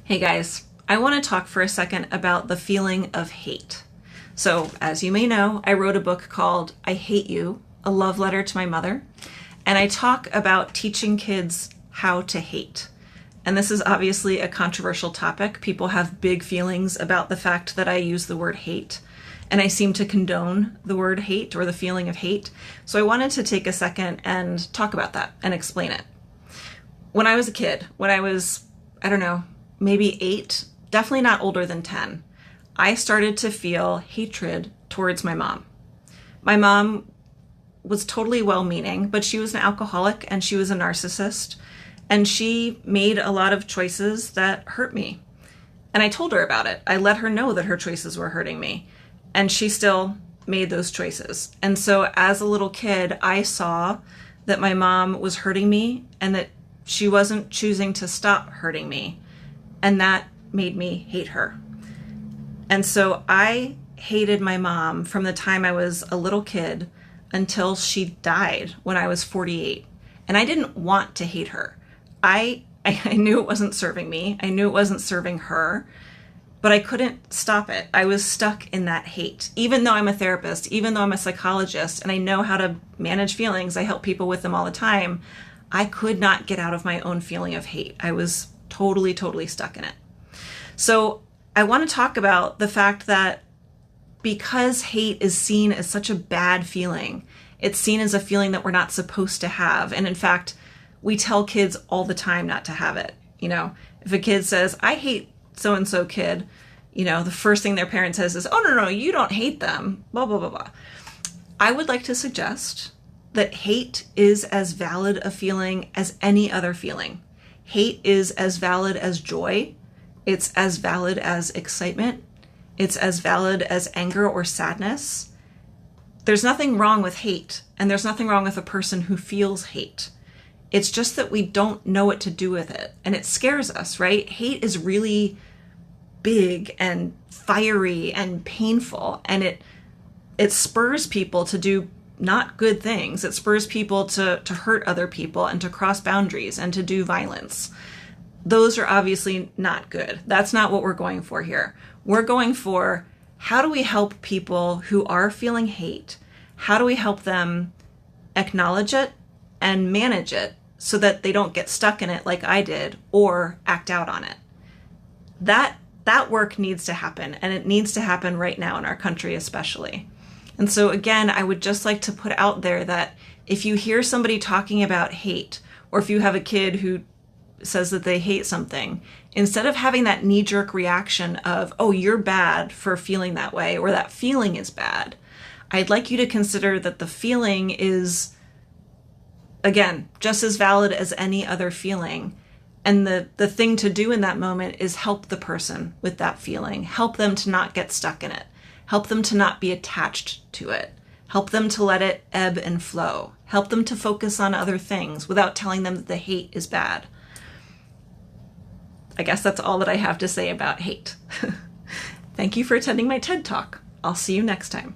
Hey guys, I want to talk for a second about the feeling of hate. So, as you may know, I wrote a book called I Hate You, a love letter to my mother, and I talk about teaching kids how to hate. And this is obviously a controversial topic. People have big feelings about the fact that I use the word hate, and I seem to condone the word hate or the feeling of hate. So I wanted to take a second and talk about that and explain it. When I was a kid, when I was, maybe 8, definitely not older than 10, I started to feel hatred towards my mom. My mom was totally well-meaning, but she was an alcoholic and she was a narcissist, and she made a lot of choices that hurt me. And I told her about it. I let her know that her choices were hurting me, and she still made those choices. And so as a little kid, I saw that my mom was hurting me and that she wasn't choosing to stop hurting me. And that made me hate her. And so I hated my mom from the time I was a little kid until she died when I was 48. And I didn't want to hate her. I knew it wasn't serving me. I knew it wasn't serving her, but I couldn't stop it. I was stuck in that hate. Even though I'm a therapist, even though I'm a psychologist, and I know how to manage feelings, I help people with them all the time, I could not get out of my own feeling of hate. I was totally stuck in it. So I want to talk about the fact that because hate is seen as such a bad feeling, it's seen as a feeling that we're not supposed to have. And in fact, we tell kids all the time not to have it. You know, if a kid says, I hate so-and-so kid, the first thing their parent says is, oh, no, you don't hate them, blah, blah, blah, blah. I would like to suggest that hate is as valid a feeling as any other feeling. Hate is as valid as joy. It's as valid as excitement. It's as valid as anger or sadness. There's nothing wrong with hate, and there's nothing wrong with a person who feels hate. It's just that we don't know what to do with it, and it scares us, right? Hate is really big and fiery and painful, and it spurs people to do not good things. It spurs people to hurt other people and to cross boundaries and to do violence. Those are obviously not good. That's not what we're going for here. We're going for, how do we help people who are feeling hate? How do we help them acknowledge it and manage it so that they don't get stuck in it like I did or act out on it? That work needs to happen, and it needs to happen right now in our country especially. And so again, I would just like to put out there that if you hear somebody talking about hate, or if you have a kid who says that they hate something, instead of having that knee-jerk reaction of, oh, you're bad for feeling that way, or that feeling is bad, I'd like you to consider that the feeling is, again, just as valid as any other feeling. And the thing to do in that moment is help the person with that feeling. Help them to not get stuck in it. Help them to not be attached to it. Help them to let it ebb and flow. Help them to focus on other things without telling them that the hate is bad. I guess that's all that I have to say about hate. Thank you for attending my TED Talk. I'll see you next time.